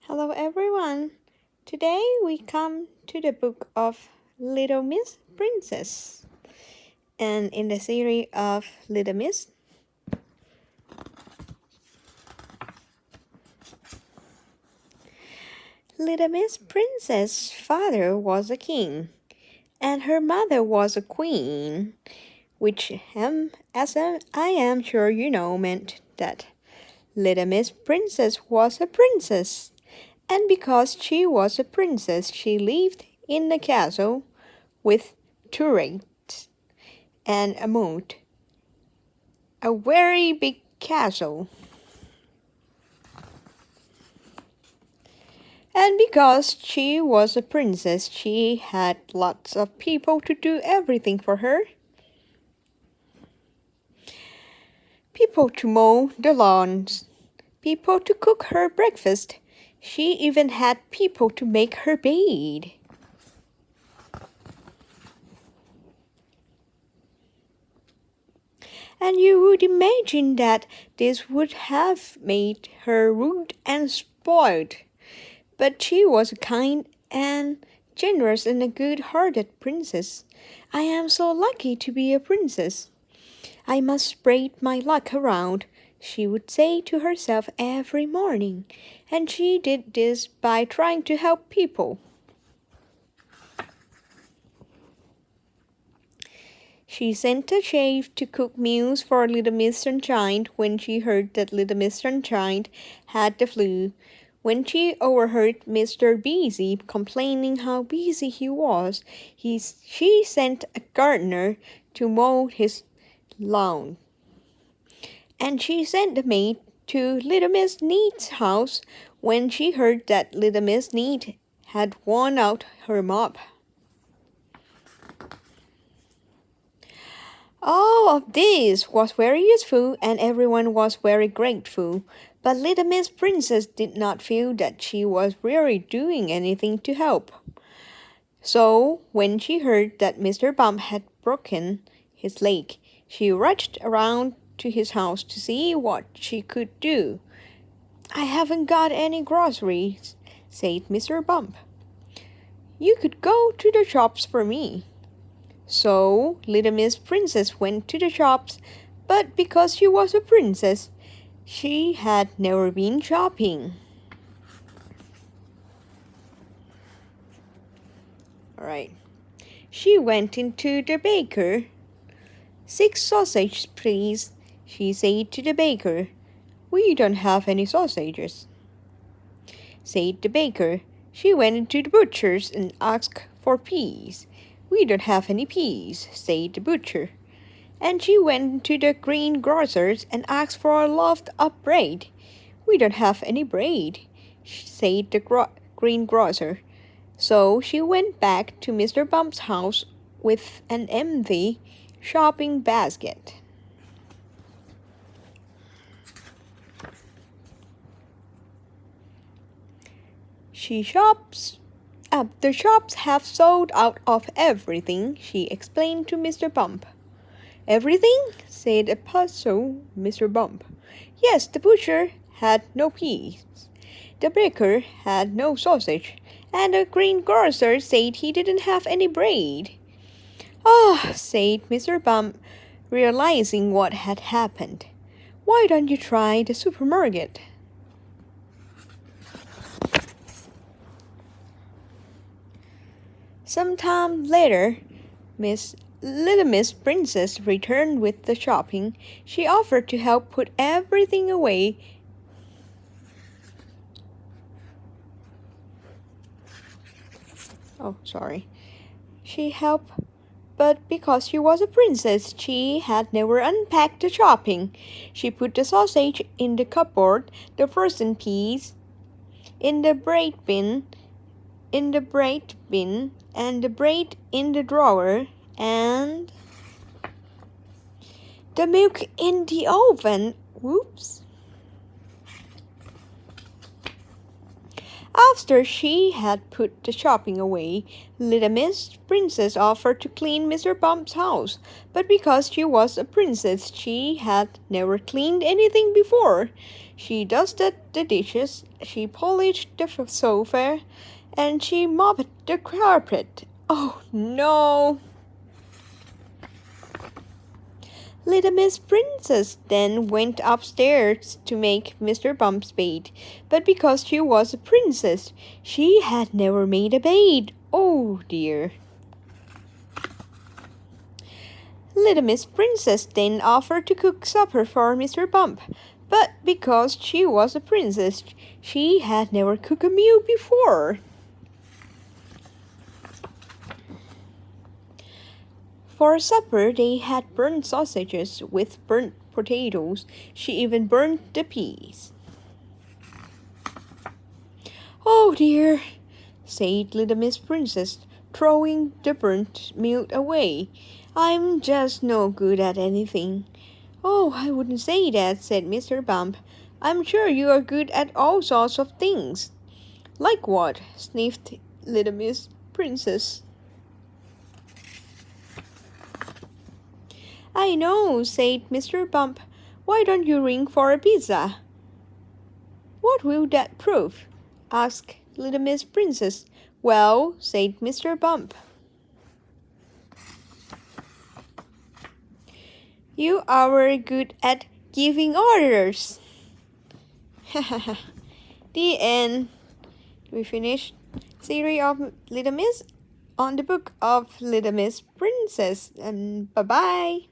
Hello everyone. Today we come to the book of Little Miss Princess. And in the series of Little Miss, Princess' father was a king, and her mother was a queen, which I am sure you know meant that Little Miss Princess was a princess. And because she was a princess, she lived in a castle with turrets and a moat, a very big castle. And because she was a princess, she had lots of people to do everything for her. People to mow the lawns, people to cook her breakfast. She even had people to make her bed. And you would imagine that this would have made her rude and spoiled. But she was a kind and generous and a good-hearted princess. I am so lucky to be a princess. I must spread my luck around, she would say to herself every morning. And she did this by trying to help people. She sent a chef to cook meals for Little Miss Sunshine when she heard that Little Miss Sunshine had the flu. When she overheard Mr. Busy complaining how busy he was, she sent a gardener to mow his lawn. And she sent a maid to Little Miss Neat's house when she heard that Little Miss Neat had worn out her mop. All of this was very useful and everyone was very grateful, but Little Miss Princess did not feel that she was really doing anything to help. So, when she heard that Mr. Bump had broken his leg, she rushed around to his house to see what she could do. "I haven't got any groceries," said Mr. Bump. "You could go to the shops for me." So Little Miss Princess went to the shops, but because she was a princess, she had never been shopping. Alright. She went into the baker. "6 sausages, please," she said to the baker. "We don't have any sausages," said the baker. She went into the butcher's and asked for peas. "We don't have any peas," said the butcher. And she went to the greengrocer's and asked for a loaf of bread. "We don't have any bread," said the greengrocer. So she went back to Mr. Bump's house with an empty shopping basket. The shops have sold out of everything," she explained to Mr. Bump. "Everything?" said a puzzled Mr. Bump. "Yes, the butcher had no peas, the baker had no sausage, and the greengrocer said he didn't have any bread." "Oh," said Mr. Bump, realizing what had happened. "Why don't you try the supermarket?" Some time later, Little Miss Princess returned with the shopping. She offered to help put everything away. She helped, but because she was a princess, she had never unpacked the shopping. She put the sausage in the cupboard, the frozen peas in the bread bin, and the bread in the drawer, and the milk in the oven. Whoops. After she had put the shopping away, little Miss Princess offered to clean Mr. Bump's house, but because she was a princess, she had never cleaned anything before. She dusted the dishes, she polished the sofa, and she mopped the carpet. Oh no! Little Miss Princess then went upstairs to make Mr. Bump's bed, but because she was a princess, she had never made a bed. Oh dear. Little Miss Princess then offered to cook supper for Mr. Bump, but because she was a princess, she had never cooked a meal before. For supper, they had burnt sausages with burnt potatoes. She even burnt the peas. Oh dear, said little Miss Princess, throwing the burnt meat away. I'm just no good at anything. Oh, I wouldn't say that, said Mr. Bump. I'm sure you are good at all sorts of things. Like what? Sniffed little Miss Princess. I know, said Mr. Bump. Why don't you ring for a pizza? What will that prove? Asked little Miss Princess. Well, said Mr. Bump, you are very good at giving orders. The end. We finished series of Little Miss on the book of Little Miss Princess. And bye-bye.